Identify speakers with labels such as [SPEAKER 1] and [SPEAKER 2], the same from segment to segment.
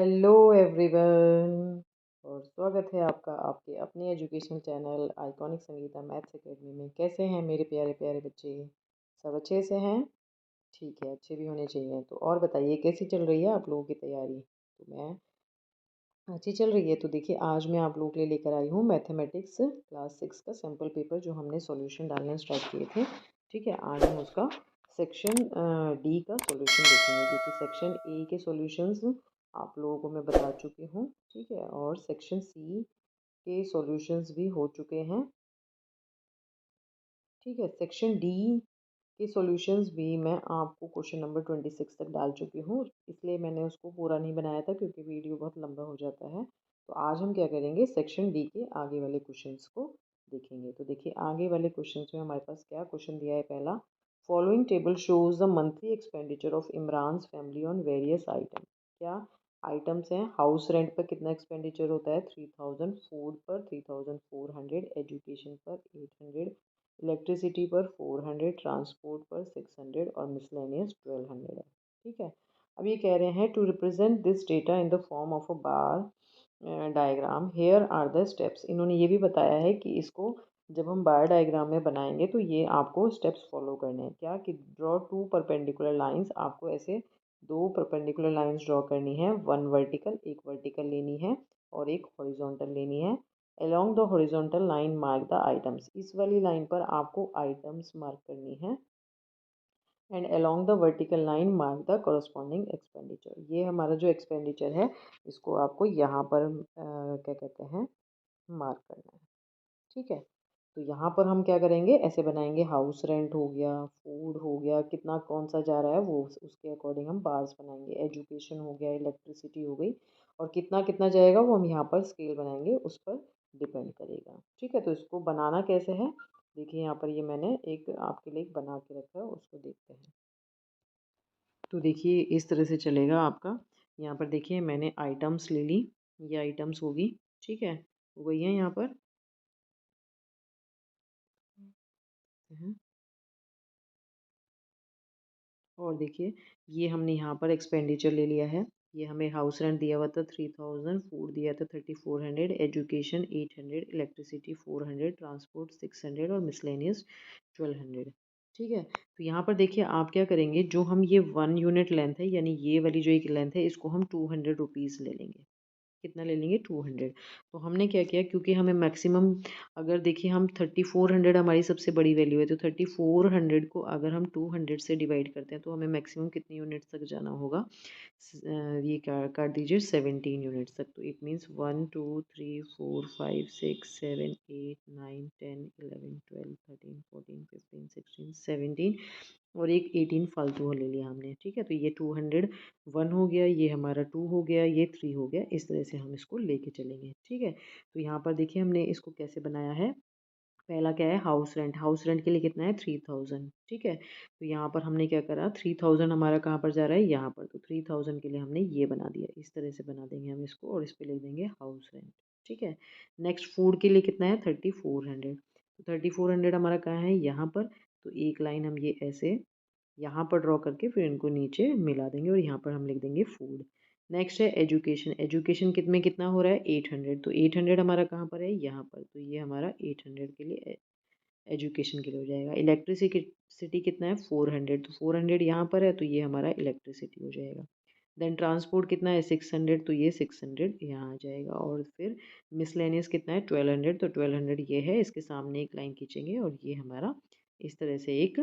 [SPEAKER 1] Hello everyone और स्वागत है आपका आपके अपने educational channel iconic Sangeeta maths academy में। कैसे हैं मेरे प्यारे प्यारे बच्चे? सब अच्छे से हैं? ठीक है, अच्छे भी होने चाहिए। तो और बताइए कैसी चल रही है आप लोगों की तैयारी? तो मैं अच्छी चल रही है। तो देखिए, आज मैं आप लोगों के लिए लेकर आई हूँ मैथमेटिक्स क्लास 6 का सैम्पल पेपर जो हमने सॉल्यूशन डालना स्टार्ट किए थे। ठीक है, आज हम उसका सेक्शन डी का सॉल्यूशन देखेंगे, क्योंकि सेक्शन ए के सॉल्यूशंस आप लोगों को मैं बता चुकी हूँ। ठीक है, और सेक्शन सी के सॉल्यूशंस भी हो चुके हैं। ठीक है, सेक्शन डी के सॉल्यूशंस भी मैं आपको क्वेश्चन नंबर 26 तक डाल चुकी हूँ, इसलिए मैंने उसको पूरा नहीं बनाया था क्योंकि वीडियो बहुत लंबा हो जाता है। तो आज हम क्या करेंगे, सेक्शन डी के आगे वाले क्वेश्चंस को देखेंगे। तो देखिए, आगे वाले क्वेश्चंस में हमारे पास क्या क्वेश्चन दिया है। पहला, following table shows the monthly expenditure of Imran's family on various item. क्या आइटम्स हैं? हाउस रेंट पर कितना एक्सपेंडिचर होता है? 3000, फूड पर 3400, एजुकेशन पर 800, इलेक्ट्रिसिटी पर 400, ट्रांसपोर्ट पर 600 और मिसलेनियस 1200 है। ठीक है, अब ये कह रहे हैं to represent this data in the form of a bar diagram here are the steps. इन्होंने ये भी बताया है कि इसको जब हम बार डायग्राम में बनाएंगे तो ये आपको स्टेप्स फॉलो करने हैं। क्या कि ड्रॉ टू परपेंडिकुलर लाइंस, आपको ऐसे दो परपेंडिकुलर लाइंस ड्रॉ करनी है। वन वर्टिकल, एक वर्टिकल लेनी है और एक हॉरिजॉन्टल लेनी है। along the horizontal line mark the items, इस वाली लाइन पर आपको आइटम्स मार्क करनी है। And along the vertical line mark the corresponding expenditure, ये हमारा जो एक्सपेंडिचर है इसको आपको यहाँ पर क्या कहते हैं, मार्क करना है। ठीक है, तो यहाँ पर हम क्या करेंगे, ऐसे बनाएंगे। हाउस रेंट हो गया, फूड हो गया, कितना कौन सा जा रहा है वो उसके अकॉर्डिंग हम बार्स बनाएंगे। एजुकेशन हो गया, इलेक्ट्रिसिटी हो गई, और कितना कितना जाएगा वो हम यहाँ पर स्केल बनाएंगे, उस पर डिपेंड करेगा। ठीक है, तो इसको बनाना कैसे है, देखिए यहाँ पर ये मैंने एक आपके लिए एक बना के रखा है, उसको देखते हैं। तो देखिए इस तरह से चलेगा आपका। यहाँ पर देखिए मैंने आइटम्स ले ली, ये आइटम्स होगी। ठीक है, हो गई है यहाँ पर। और देखिए, ये हमने यहाँ पर एक्सपेंडिचर ले लिया है। ये हमें हाउस रेंट दिया हुआ था 3000, फूड दिया था 3400, एजुकेशन 800, इलेक्ट्रिसिटी 400, ट्रांसपोर्ट 600 और मिसलेनियस 1200। ठीक है, तो यहाँ पर देखिए आप क्या करेंगे, जो हम ये 1 यूनिट लेंथ है, यानी ये वाली जो एक लेंथ है, इसको हम 200 रुपीज़ ले लेंगे। कितना ले लेंगे? 200। तो हमने क्या किया, क्योंकि हमें मैक्सिमम, अगर देखिए हम 3400 हमारी सबसे बड़ी वैल्यू है, तो 3400 को अगर हम 200 से डिवाइड करते हैं तो हमें मैक्सिमम कितनी यूनिट्स तक जाना होगा? ये काट दीजिए 17 यूनिट्स तक। तो इट मीन्स 1 2 3 4 5 6 7 8 9 10 11 12 13 14 15 16 17 और एक 18 फालतू ले लिया हमने। ठीक है, तो ये 201 हो गया, ये हमारा 2 हो गया, ये 3 हो गया। इस तरह से हम इसको लेके चलेंगे। ठीक है, तो यहाँ पर देखिए हमने इसको कैसे बनाया है। पहला क्या है, हाउस रेंट। हाउस रेंट के लिए कितना है? 3000। ठीक है, तो यहाँ पर हमने क्या करा, 3000 हमारा कहाँ पर जा रहा है? यहाँ पर। तो 3000 के लिए हमने ये बना दिया, इस तरह से बना देंगे हम इसको, और इस पर लिख देंगे हाउस रेंट। ठीक है, नेक्स्ट फूड के लिए कितना है? 3400। तो 3400 हमारा कहाँ है? यहाँ पर। तो एक लाइन हम ये ऐसे यहाँ पर ड्रॉ करके फिर इनको नीचे मिला देंगे, और यहाँ पर हम लिख देंगे फूड। नेक्स्ट है एजुकेशन। एजुकेशन कितने कितना हो रहा है? 800। तो 800 हमारा कहाँ पर है? यहाँ पर। तो ये हमारा 800 के लिए एजुकेशन के लिए हो जाएगा। इलेक्ट्रिसिटी कितना है? 400। तो 400 यहाँ पर है, तो ये हमारा इलेक्ट्रिसिटी हो जाएगा। देन ट्रांसपोर्ट कितना है? 600। तो ये 600 यहाँ आ जाएगा। और फिर मिसलेनियस कितना है? 1200। तो 1200 ये है, इसके सामने एक लाइन खींचेंगे और ये हमारा इस तरह से एक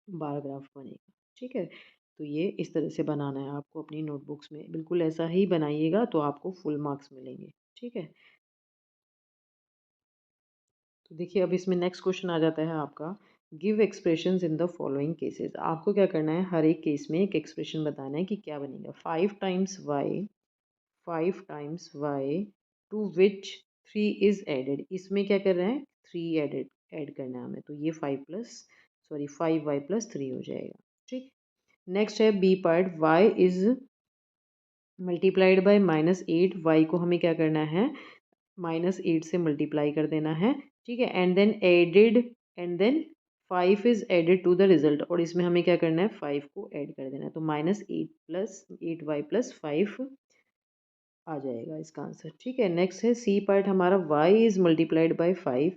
[SPEAKER 1] बार ग्राफ बनेगा। ठीक है, तो ये इस तरह से बनाना है आपको अपनी नोटबुक्स में। बिल्कुल ऐसा ही बनाइएगा तो आपको फुल मार्क्स मिलेंगे। ठीक है, तो देखिए अब इसमें नेक्स्ट क्वेश्चन आ जाता है आपका, give expressions in the following cases. आपको क्या करना है, हर एक केस में एक एक्सप्रेशन बताना है कि क्या बनेगा। 5 times y to which 3 is added. इसमें क्या कर रहे हैं? 3 ऐड करना है हमें, तो ये 5y+3 हो जाएगा। ठीक, नेक्स्ट है B part, y is multiplied by -8। Y को हमें क्या करना है? -8 से मल्टीप्लाई कर देना है। ठीक है, and then added, and then 5 is added to the result, और इसमें हमें क्या करना है? 5 को ऐड कर देना है। तो -8 + 8y + 5 आ जाएगा इसका आंसर। ठीक है, नेक्स्ट है सी पार्ट हमारा, y is multiplied by 5।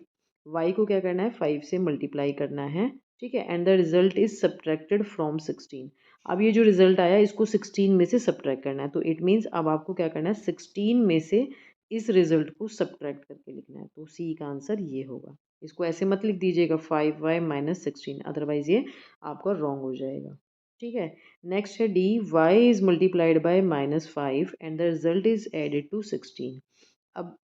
[SPEAKER 1] y को क्या करना है, 5 से मल्टीप्लाई करना है। ठीक है, and the result is subtracted from 16। अब ये जो रिजल्ट आया इसको 16 में से सब्ट्रैक्ट करना है, तो इट मीन्स अब आपको क्या करना है, 16 में से इस रिजल्ट को सब्ट्रैक्ट करके लिखना है। तो सी का आंसर ये होगा। इसको ऐसे मत लिख दीजिएगा 5y माइनस 16, अदरवाइज ये आपका रॉन्ग हो जाएगा। ठीक है, नेक्स्ट है D, y is multiplied by -5 and the result is added to 16। अब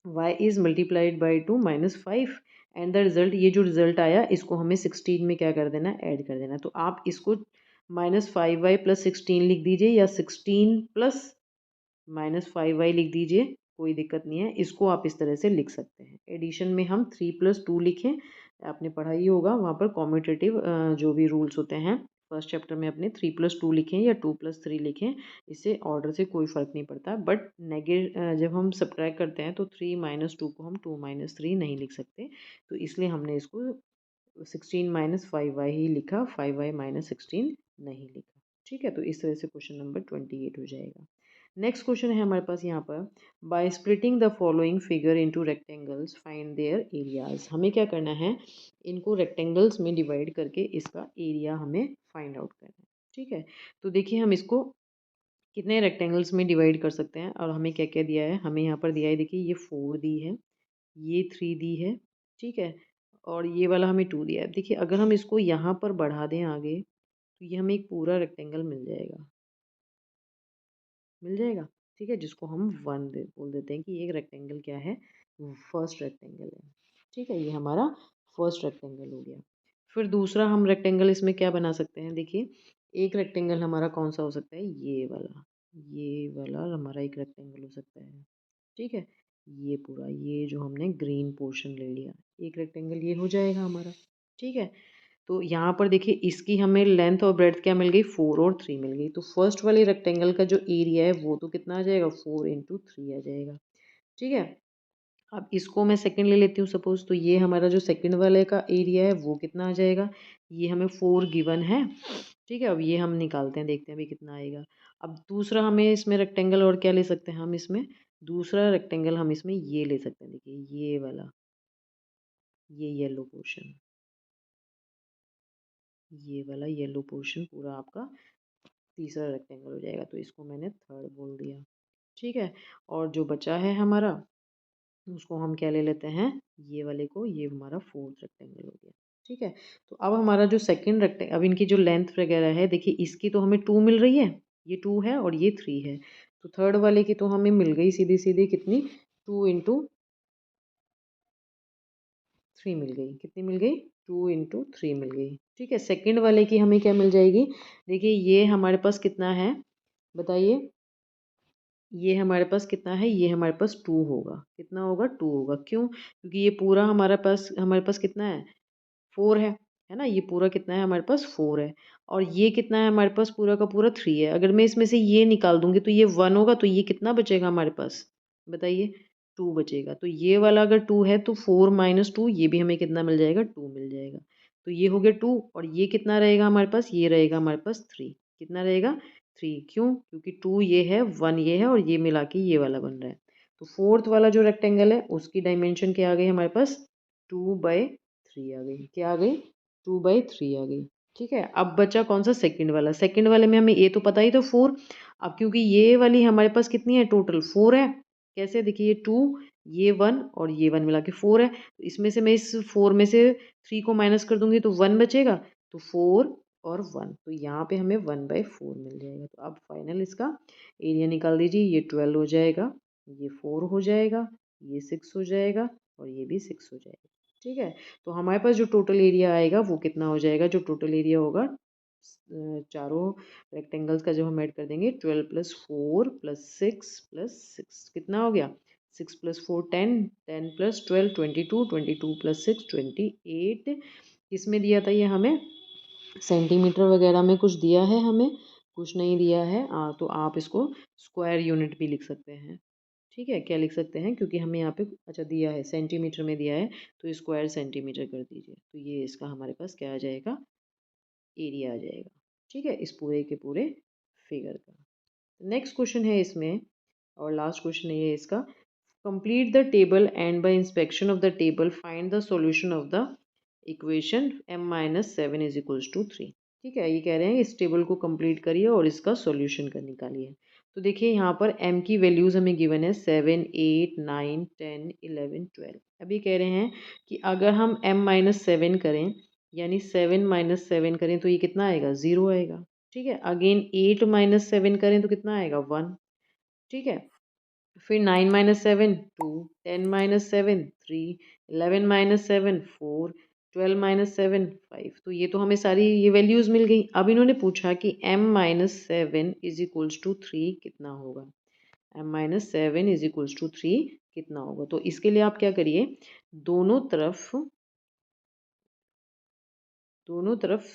[SPEAKER 1] y is multiplied by two -5 and the result, ये जो रिजल्ट आया इसको हमें 16 में क्या कर देना, ऐड कर देना। तो आप इसको -5y प्लस 16 लिख दीजिए या 16 प्लस -5y लिख दीजिए, कोई दिक्कत नहीं है। इसको आप इस तरह से लिख सकते हैं। एडिशन में हम 3+2 लिखें, आपने पढ़ा ही होगा वहाँ पर कॉम्यूटेटिव जो भी रूल्स होते हैं फर्स्ट चैप्टर में, अपने 3+2 लिखें या 2+3 लिखें, इससे ऑर्डर से कोई फ़र्क नहीं पड़ता। बट जब हम सब्ट्रैक्ट करते हैं तो 3 माइनस 2 को हम 2 माइनस 3 नहीं लिख सकते, तो इसलिए हमने इसको 16 माइनस 5y ही लिखा, 5y माइनस 16 नहीं लिखा। ठीक है, तो इस तरह से क्वेश्चन नंबर 28 हो जाएगा। नेक्स्ट क्वेश्चन है हमारे पास यहाँ पर, by splitting the following figure into rectangles find there areas. हमें क्या करना है, इनको रेक्टेंगल्स में डिवाइड करके इसका एरिया हमें फाइंड आउट करना है। ठीक है, तो देखिए हम इसको कितने रेक्टेंगल्स में डिवाइड कर सकते हैं, और हमें क्या क्या दिया है, हमें यहाँ पर दिया है, देखिए ये 4 दी है, ये 3 दी है। ठीक है, और ये वाला हमें 2 दिया है। देखिए अगर हम इसको यहाँ पर बढ़ा दें आगे, तो ये हमें एक पूरा रेक्टेंगल मिल जाएगा, मिल जाएगा। ठीक है, जिसको हम बोल देते हैं कि ये एक रेक्टेंगल क्या है, फर्स्ट रेक्टेंगल है। ठीक है, ये हमारा फर्स्ट रेक्टेंगल हो गया। फिर दूसरा हम रेक्टेंगल इसमें क्या बना सकते हैं, देखिए एक रेक्टेंगल हमारा कौन सा हो सकता है, ये वाला हमारा एक रेक्टेंगल हो सकता है। ठीक है, ये पूरा, ये जो हमने ग्रीन पोर्शन ले लिया, एक रेक्टेंगल ये हो जाएगा हमारा। ठीक है, तो यहाँ पर देखिए इसकी हमें लेंथ और ब्रेड्थ क्या मिल गई, 4 और 3 मिल गई। तो फर्स्ट वाले रेक्टेंगल का जो एरिया है वो तो कितना आ जाएगा, 4 × 3 आ जाएगा। ठीक है, अब इसको मैं सेकंड ले लेती हूँ सपोज, तो ये हमारा जो सेकंड वाले का एरिया है वो कितना आ जाएगा, ये हमें 4 गिवन है। ठीक है, अब ये हम निकालते हैं, देखते हैं अभी कितना आएगा। अब दूसरा हमें इसमें रेक्टेंगल और क्या ले सकते हैं, हम इसमें दूसरा रेक्टेंगल हम इसमें ये ले सकते हैं, देखिए ये वाला, ये येलो पोर्शन, ये वाला येलो पोर्शन पूरा आपका तीसरा रेक्टेंगल हो जाएगा। तो इसको मैंने थर्ड बोल दिया। ठीक है, और जो बचा है हमारा, उसको हम क्या ले लेते हैं, ये वाले को, ये हमारा फोर्थ रेक्टेंगल हो गया। ठीक है, तो अब हमारा जो सेकंड रेक्टेंगल, अब इनकी जो लेंथ वगैरह है, देखिए इसकी तो हमें 2 मिल रही है, ये 2 है और ये 3 है। तो थर्ड वाले की तो हमें मिल गई सीधी सीधी कितनी, 2 × 3 मिल गई। कितनी मिल गई, 2 × 3 मिल गई। ठीक है, सेकंड वाले की हमें क्या मिल जाएगी, देखिए ये हमारे पास कितना है, बताइए, ये हमारे पास कितना है, ये हमारे पास 2 होगा। कितना होगा, 2 होगा। क्यों, क्योंकि ये पूरा हमारे पास कितना है, 4 है ना, ये पूरा कितना है हमारे पास, 4 है। और ये कितना है हमारे पास, पूरा का पूरा 3 है। अगर मैं इसमें से ये निकाल दूंगी तो ये 1 होगा, तो ये कितना बचेगा हमारे पास, बताइए, 2 बचेगा। तो ये वाला अगर 2 है तो 4 - 2, ये भी हमें कितना मिल जाएगा, 2 मिल जाएगा। तो ये हो गया 2, और ये कितना रहेगा हमारे पास, ये रहेगा हमारे पास 3। कितना रहेगा, 3। क्यों, क्योंकि 2 ये है, 1 ये है, और ये मिला के ये वाला बन रहा है। तो फोर्थ वाला जो रेक्टेंगल है उसकी डायमेंशन क्या आ गई हमारे पास, 2/3 आ गई। क्या आ गई, 2/3 आ गई। ठीक है, अब बचा कौन सा, सेकंड वाला। सेकंड वाले में हमें ये तो पता ही था 4। अब क्योंकि ये वाली हमारे पास कितनी है, टोटल 4 है। कैसे, देखिए ये 2, ये 1 और ये 1 मिला के 4 है। तो इसमें से मैं इस 4 में से 3 को माइनस कर दूंगी तो 1 बचेगा। तो 4 और 1, तो यहाँ पे हमें 1/4 मिल जाएगा। तो अब फाइनल इसका एरिया निकाल दीजिए, ये 12 हो जाएगा, ये 4 हो जाएगा, ये 6 हो जाएगा, और ये भी 6 हो जाएगा। ठीक है, तो हमारे पास जो टोटल एरिया आएगा वो कितना हो जाएगा, जो टोटल एरिया होगा चारों रेक्टेंगल्स का जब हम ऐड कर देंगे, 12 + 4 + 6 + 6 कितना हो गया, 6 + 4 10, 10 + 12 22, 22 + 6 28। किसमें दिया था ये हमें, सेंटीमीटर वगैरह में कुछ दिया है हमें, कुछ नहीं दिया है। तो आप इसको स्क्वायर यूनिट भी लिख सकते हैं। ठीक है, क्या लिख सकते हैं, क्योंकि हमें यहाँ पे अच्छा दिया है, सेंटीमीटर में दिया है, तो स्क्वायर सेंटीमीटर कर दीजिए। तो ये इसका हमारे पास क्या आ जाएगा, एरिया आ जाएगा। ठीक है, इस पूरे के पूरे फिगर का। नेक्स्ट क्वेश्चन है इसमें, और लास्ट क्वेश्चन ये है इसका, complete the table and by inspection of the table find the solution of the equation m-7 is equals to 3। ठीक है, ये कह रहे हैं इस टेबल को कंप्लीट करिए और इसका सॉल्यूशन कर निकालिए। तो देखिए यहाँ पर m की वैल्यूज़ हमें गिवन है 7, 8, 9, 10, 11, 12। अभी कह रहे हैं कि अगर हम m-7 करें, यानी 7 - 7 करें तो ये कितना आएगा, 0 आएगा। ठीक है, अगेन 8 - 7 करें तो कितना आएगा, 1। ठीक है, फिर 9 - 7 2, 10 - 7 3, 11 - 7 4, 12 - 7 5। तो ये तो हमें सारी ये वैल्यूज मिल गई। अब इन्होंने पूछा कि m-7 इज इक्वल्स टू 3 कितना होगा, m-7 इज इक्वल्स टू 3 कितना होगा। तो इसके लिए आप क्या करिए, दोनों तरफ दोनों तरफ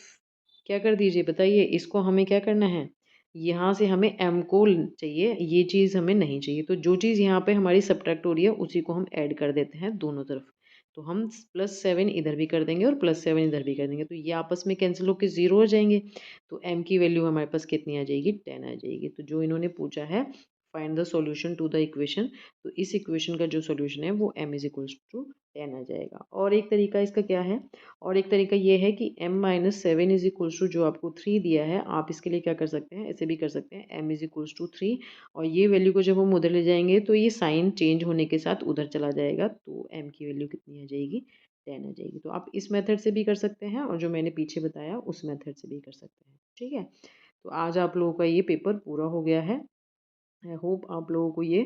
[SPEAKER 1] क्या कर दीजिए, बताइए इसको हमें क्या करना है, यहाँ से हमें m को चाहिए, ये चीज़ हमें नहीं चाहिए। तो जो चीज़ यहाँ पे हमारी सब्ट्रैक्ट हो रही है उसी को हम ऐड कर देते हैं दोनों तरफ। तो हम +7 इधर भी कर देंगे और +7 इधर भी कर देंगे, तो ये आपस में कैंसिल होकर 0 हो जाएंगे। तो m की वैल्यू हमारे पास कितनी आ जाएगी, 10 आ जाएगी। तो जो इन्होंने पूछा है find the solution to the equation, तो इस इक्वेशन का जो सॉल्यूशन है वो m इज इक्वल्स टू 10 आ जाएगा। और एक तरीका इसका क्या है, और एक तरीका ये है कि m-7 इज इक्वल्स टू जो आपको 3 दिया है, आप इसके लिए क्या कर सकते हैं, ऐसे भी कर सकते हैं m इज इक्वल्स टू 3, और ये वैल्यू को जब हम उधर ले जाएंगे तो ये साइन चेंज होने के साथ उधर चला जाएगा, तो m की वैल्यू कितनी आ जाएगी, 10 आ जाएगी। तो आप इस मेथड से भी कर सकते हैं और जो मैंने पीछे बताया उस मेथड से भी कर सकते हैं। ठीक है, तो आज आप लोगों का ये पेपर पूरा हो गया है। आई होप आप लोगों को ये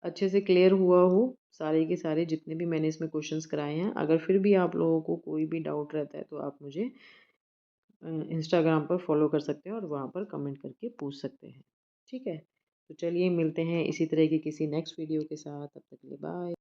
[SPEAKER 1] अच्छे से क्लियर हुआ हो, सारे के सारे जितने भी मैंने इसमें क्वेश्चंस कराए हैं। अगर फिर भी आप लोगों को कोई भी डाउट रहता है तो आप मुझे इंस्टाग्राम पर फॉलो कर सकते हैं और वहाँ पर कमेंट करके पूछ सकते हैं। ठीक है, तो चलिए मिलते हैं इसी तरह की किसी नेक्स्ट वीडियो के साथ, तब तक के लिए बाय।